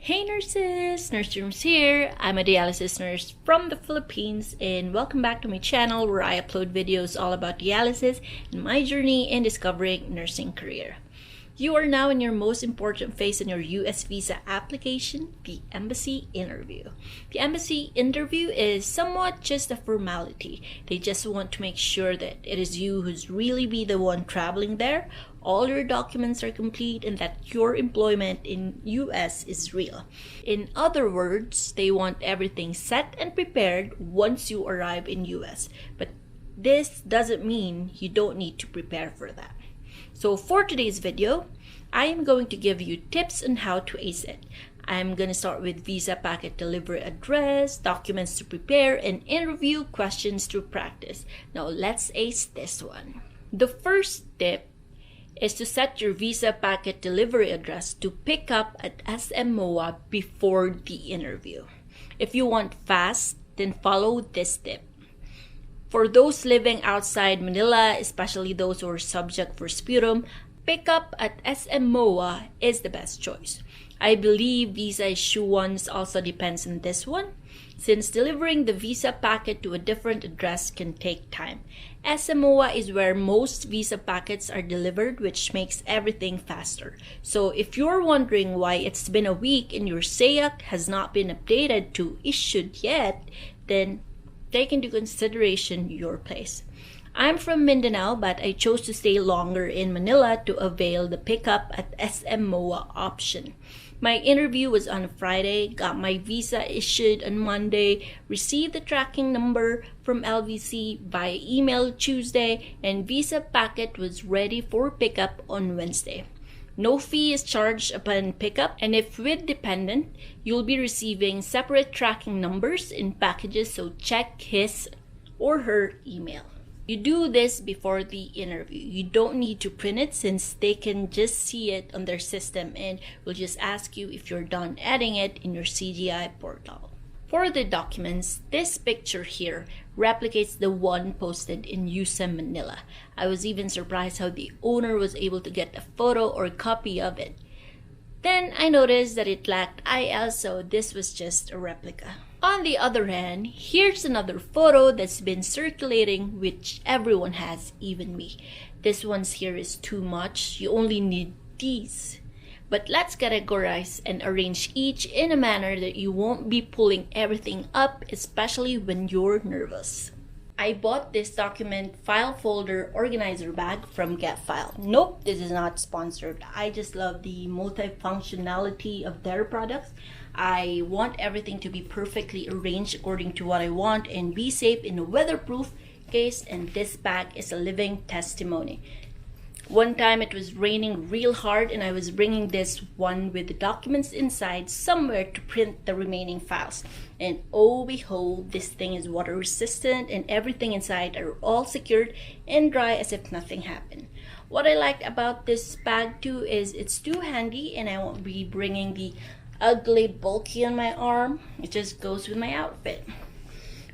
Hey nurses, Nurse Rooms here. I'm a dialysis nurse from the Philippines and welcome back to my channel where I upload videos all about dialysis and my journey in discovering nursing career. You are now in your most important phase in your US visa application, the embassy interview. The embassy interview is somewhat just a formality. They just want to make sure that it is you who's really be the one traveling there, all your documents are complete, and that your employment in US is real. In other words, they want everything set and prepared once you arrive in US. But this doesn't mean you don't need to prepare for that. So for today's video, I am going to give you tips on how to ace it. I'm going to start with visa packet delivery address, documents to prepare, and interview questions to practice. Now let's ace this one. The first tip is to set your visa packet delivery address to pick up at SMOA before the interview. If you want fast, then follow this tip. For those living outside Manila, especially those who are subject for sputum, pickup at SMOA is the best choice. I believe visa issuance also depends on this one, since delivering the visa packet to a different address can take time. SMOA is where most visa packets are delivered, which makes everything faster. So if you're wondering why it's been a week and your SAYAC has not been updated to issued yet, then take into consideration your place. I'm from Mindanao, but I chose to stay longer in Manila to avail the pickup at SMOA option. My interview was on a Friday, got my visa issued on Monday, received the tracking number from LVC via email Tuesday, and visa packet was ready for pickup on Wednesday. No fee is charged upon pickup, and if with dependent, you'll be receiving separate tracking numbers in packages, so check his or her email. You do this before the interview. You don't need to print it since they can just see it on their system and will just ask you if you're done editing it in your CGI portal. For the documents, this picture here replicates the one posted in USM Manila. I was even surprised how the owner was able to get a photo or copy of it. Then I noticed that it lacked IL, so this was just a replica. On the other hand, here's another photo that's been circulating, which everyone has, even me. This one's here is too much. You only need these. But let's categorize and arrange each in a manner that you won't be pulling everything up, especially when you're nervous. I bought this document file folder organizer bag from GetFile. Nope, this is not sponsored. I just love the multifunctionality of their products. I want everything to be perfectly arranged according to what I want and be safe in a weatherproof case, and this bag is a living testimony. One time it was raining real hard and I was bringing this one with the documents inside somewhere to print the remaining files. And oh behold, this thing is water resistant and everything inside are all secured and dry as if nothing happened. What I liked about this bag too is it's too handy and I won't be bringing the ugly bulky on my arm. It just goes with my outfit.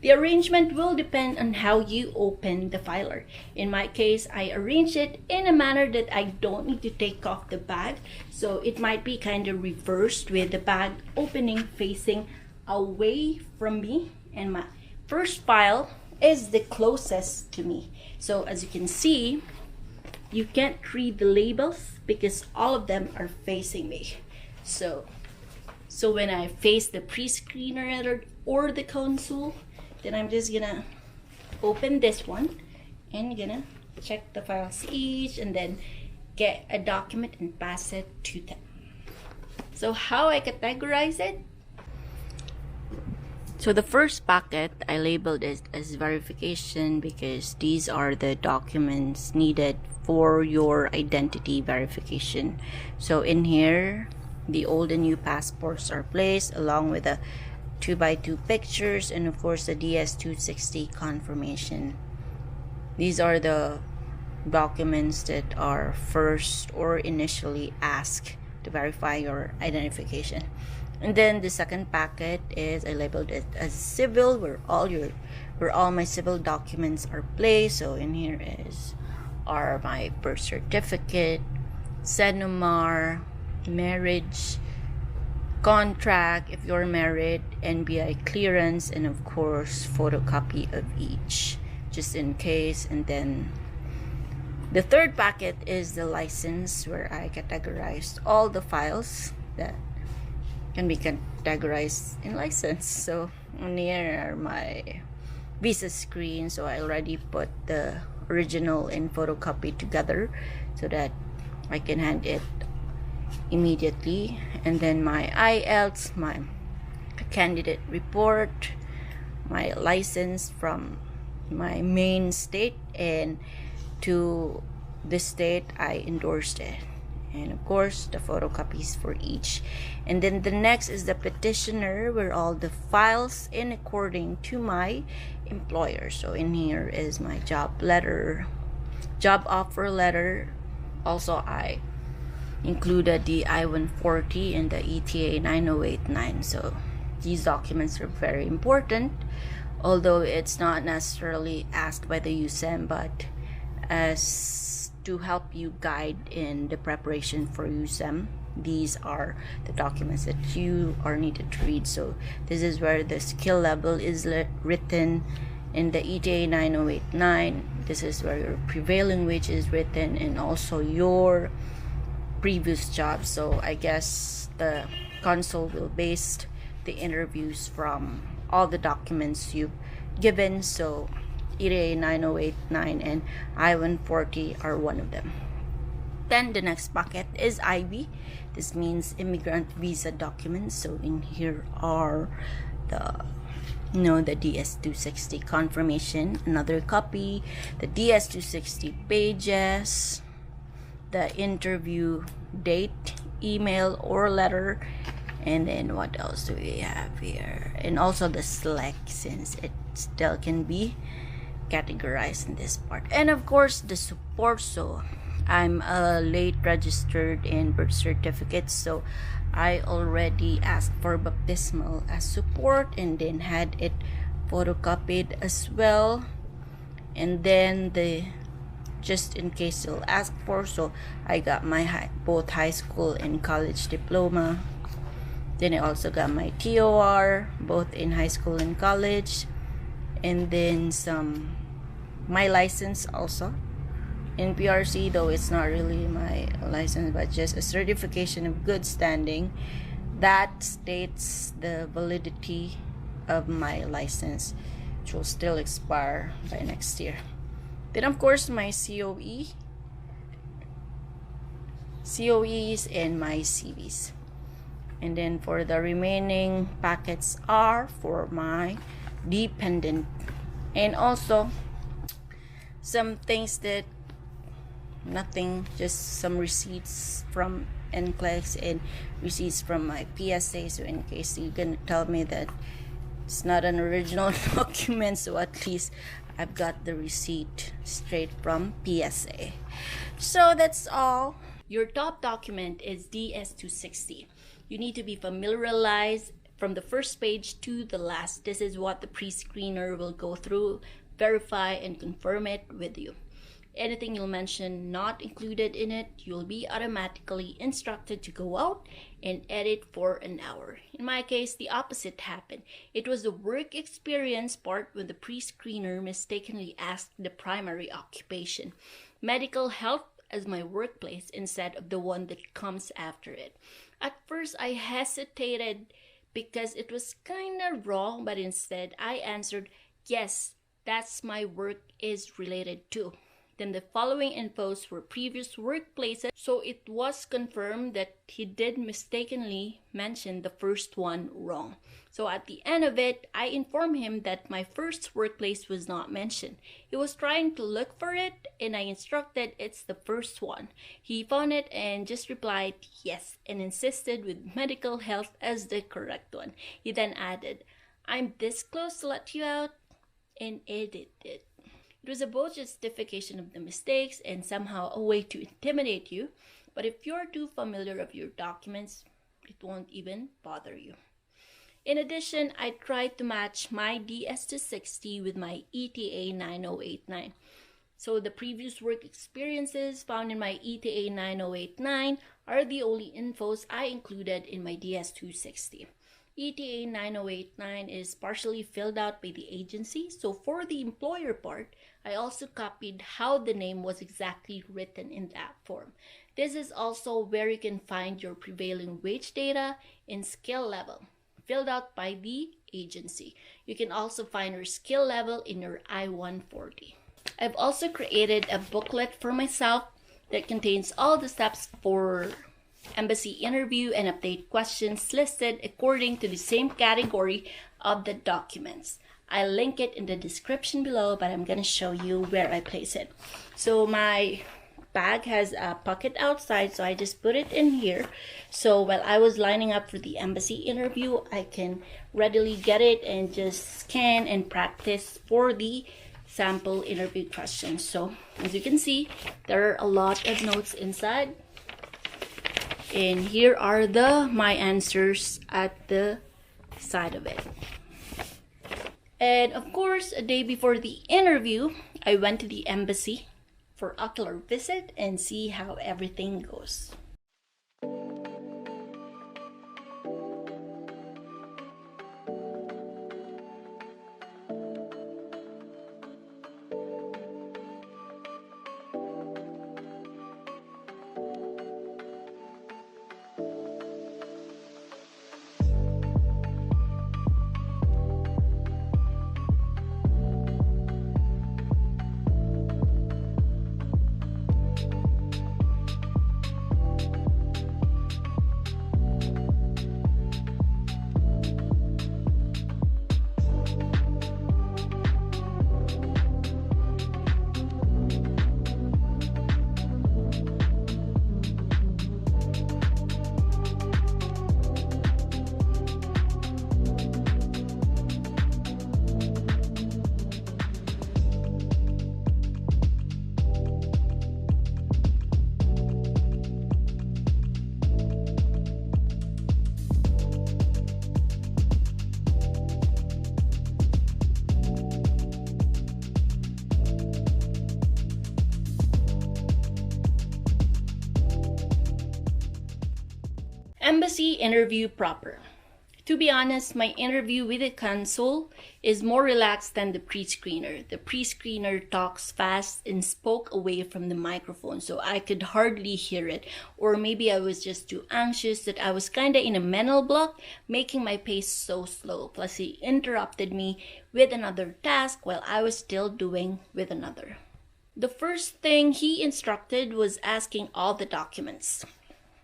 The arrangement will depend on how you open the filer. In my case, I arranged it in a manner that I don't need to take off the bag. So it might be kind of reversed with the bag opening facing away from me. And my first file is the closest to me. So as you can see, you can't read the labels because all of them are facing me. So when I face the pre-screener or the console, then I'm just gonna open this one and gonna check the files each and then get a document and pass it to them. So how I categorize it? So the first packet I labeled it as verification because these are the documents needed for your identity verification. So in here, the old and new passports are placed along with the 2x2 pictures and of course the DS-260 confirmation. These are the documents that are first or initially asked to verify your identification. And then the second packet is I labeled it as civil, where all my civil documents are placed. So in here are my birth certificate, Senomar, marriage, contract if you're married, NBI clearance, and of course photocopy of each just in case. And then the third packet is the license, where I categorized all the files that can be categorized in license. So on here are my visa screen, so I already put the original and photocopy together so that I can hand it immediately. And then my IELTS, my candidate report, my license from my main state and to the state I endorsed it, and of course the photocopies for each. And then the next is the petitioner, where all the files in according to my employer. So in here is my job letter, job offer letter. Also I included the I-140 and the ETA 9089. So these documents are very important, although it's not necessarily asked by the USEM, but as to help you guide in the preparation for USEM, these are the documents that you are needed to read. So this is where the skill level is written in the ETA 9089. This is where your prevailing wage is written, and also your previous job. So I guess the console will base the interviews from all the documents you've given. So ETA 9089 and I-140 are one of them. Then the next bucket is IB. This means immigrant visa documents. So in here are the DS-260 confirmation, another copy, the DS-260 pages, the interview date, email or letter, and then what else do we have here? And also the select, since it still can be categorized in this part. And of course the support. So I'm a late registered in birth certificate, so I already asked for baptismal as support and then had it photocopied as well. And then the just in case they'll ask for, so I got my both high school and college diploma. Then I also got my TOR both in high school and college, and then my license also in PRC, though it's not really my license but just a certification of good standing that states the validity of my license, which will still expire by next year. Then of course my COEs and my CVs. And then for the remaining packets are for my dependent, and also some things that nothing, just some receipts from NCLEX and receipts from my PSA. So in case you're gonna tell me that it's not an original document, so at least I've got the receipt straight from PSA. So that's all. Your top document is DS-260. You need to be familiarized from the first page to the last. This is what the pre-screener will go through, verify, and confirm it with you. Anything you'll mention not included in it, you'll be automatically instructed to go out and edit for an hour. In my case, the opposite happened. It was the work experience part when the pre-screener mistakenly asked the primary occupation, medical health, as my workplace instead of the one that comes after it. At first, I hesitated because it was kind of wrong, but instead I answered, yes, that's my work is related to. Then the following infos were previous workplaces, so it was confirmed that he did mistakenly mention the first one wrong. So at the end of it, I informed him that my first workplace was not mentioned. He was trying to look for it, and I instructed it's the first one. He found it and just replied yes, and insisted with medical health as the correct one. He then added, I'm this close to let you out, and edited it. It was a both justification of the mistakes and somehow a way to intimidate you, but if you're too familiar of your documents, it won't even bother you. In addition, I tried to match my DS-260 with my ETA 9089. So the previous work experiences found in my ETA 9089 are the only infos I included in my DS260. ETA 9089 is partially filled out by the agency, so for the employer part, I also copied how the name was exactly written in that form. This is also where you can find your prevailing wage data and skill level, filled out by the agency. You can also find your skill level in your I-140. I've also created a booklet for myself that contains all the steps for embassy interview and update questions listed according to the same category of the documents. I'll link it in the description below, but I'm gonna show you where I place it. So my bag has a pocket outside, so I just put it in here. So while I was lining up for the embassy interview, I can readily get it and just scan and practice for the sample interview questions. So as you can see, there are a lot of notes inside. And here are my answers at the side of it. And of course, a day before the interview, I went to the embassy for Ocular Visit and see how everything goes. Embassy interview proper. To be honest, my interview with the consul is more relaxed than the pre-screener. The pre-screener talks fast and spoke away from the microphone, so I could hardly hear it. Or maybe I was just too anxious that I was kinda in a mental block, making my pace so slow. Plus he interrupted me with another task while I was still doing with another. The first thing he instructed was asking all the documents.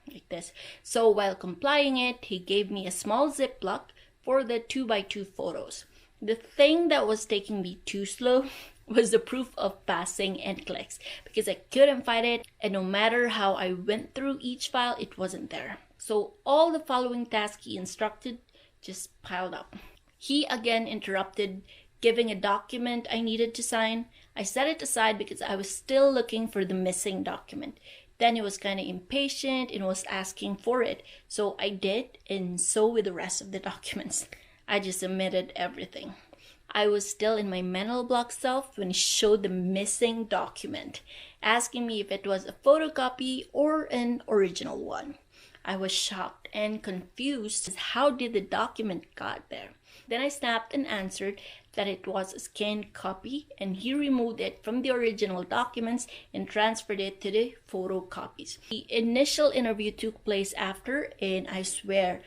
Like this. So while complying it, he gave me a small Ziploc for the 2x2 photos. The thing that was taking me too slow was the proof of passing NCLEX because I couldn't find it, and no matter how I went through each file, it wasn't there. So all the following tasks he instructed just piled up. He again interrupted giving a document I needed to sign. I set it aside because I was still looking for the missing document. Then he was kind of impatient and was asking for it. So I did, and so with the rest of the documents. I just submitted everything. I was still in my mental block self when he showed the missing document, asking me if it was a photocopy or an original one. I was shocked and confused. How did the document got there? Then I snapped and answered that it was a scanned copy, and he removed it from the original documents and transferred it to the photocopies. The initial interview took place after, and I swear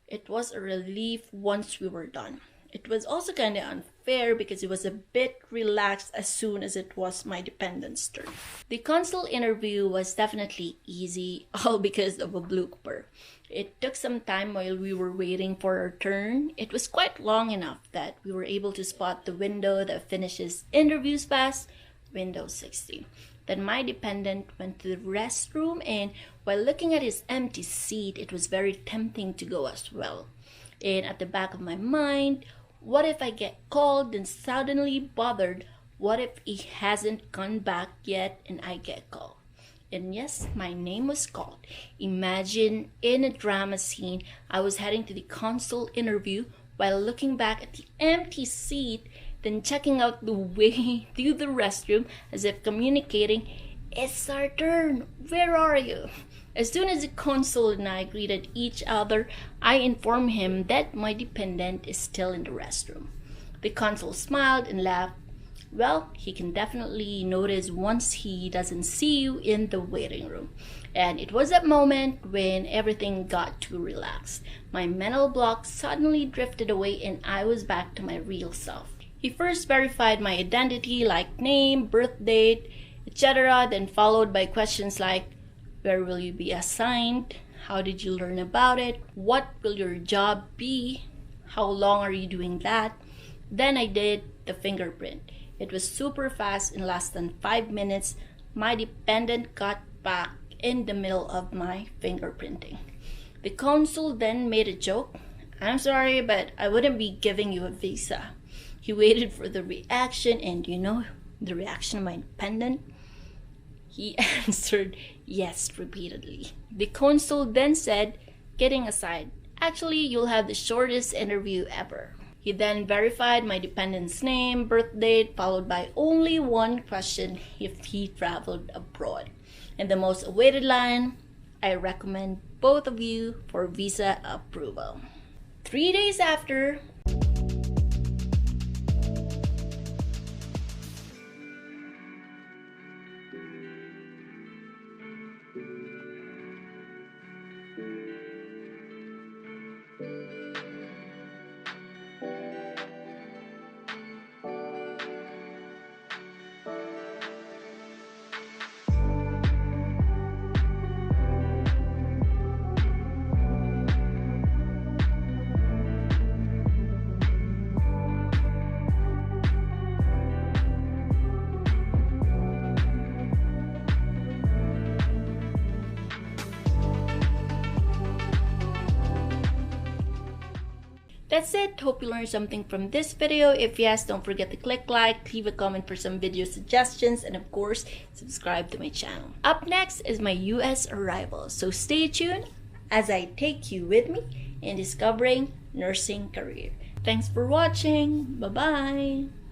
it was a relief once we were done. It was also kind of unfair because it was a bit relaxed as soon as it was my dependent's turn. The consul interview was definitely easy, all because of a blooper. It took some time while we were waiting for our turn. It was quite long enough that we were able to spot the window that finishes interviews fast, window 60. Then my dependent went to the restroom, and while looking at his empty seat, it was very tempting to go as well. And at the back of my mind, what if I get called and suddenly bothered? What if he hasn't gone back yet and I get called? And yes, my name was called. Imagine in a drama scene, I was heading to the consul interview while looking back at the empty seat then checking out the way to the restroom as if communicating, "It's our turn, where are you?" As soon as the consul and I greeted each other, I informed him that my dependent is still in the restroom. The consul smiled and laughed. "Well, he can definitely notice once he doesn't see you in the waiting room." And it was that moment when everything got too relaxed. My mental block suddenly drifted away and I was back to my real self. He first verified my identity like name, birth date, etc., then followed by questions like, "Where will you be assigned? How did you learn about it? What will your job be? How long are you doing that?" Then I did the fingerprint. It was super fast. In less than 5 minutes, my dependent got back in the middle of my fingerprinting. The consul then made a joke. "I'm sorry, but I wouldn't be giving you a visa." He waited for the reaction, and you know the reaction of my dependent? He answered yes repeatedly. The consul then said, "Kidding aside, actually you'll have the shortest interview ever." He then verified my dependent's name, birth date, followed by only one question: if he traveled abroad. And the most awaited line: "I recommend both of you for visa approval." 3 days after, that's it. Hope you learned something from this video. If yes, don't forget to click like, leave a comment for some video suggestions, and of course, subscribe to my channel. Up next is my US arrival, so stay tuned as I take you with me in discovering nursing career. Thanks for watching. Bye-bye.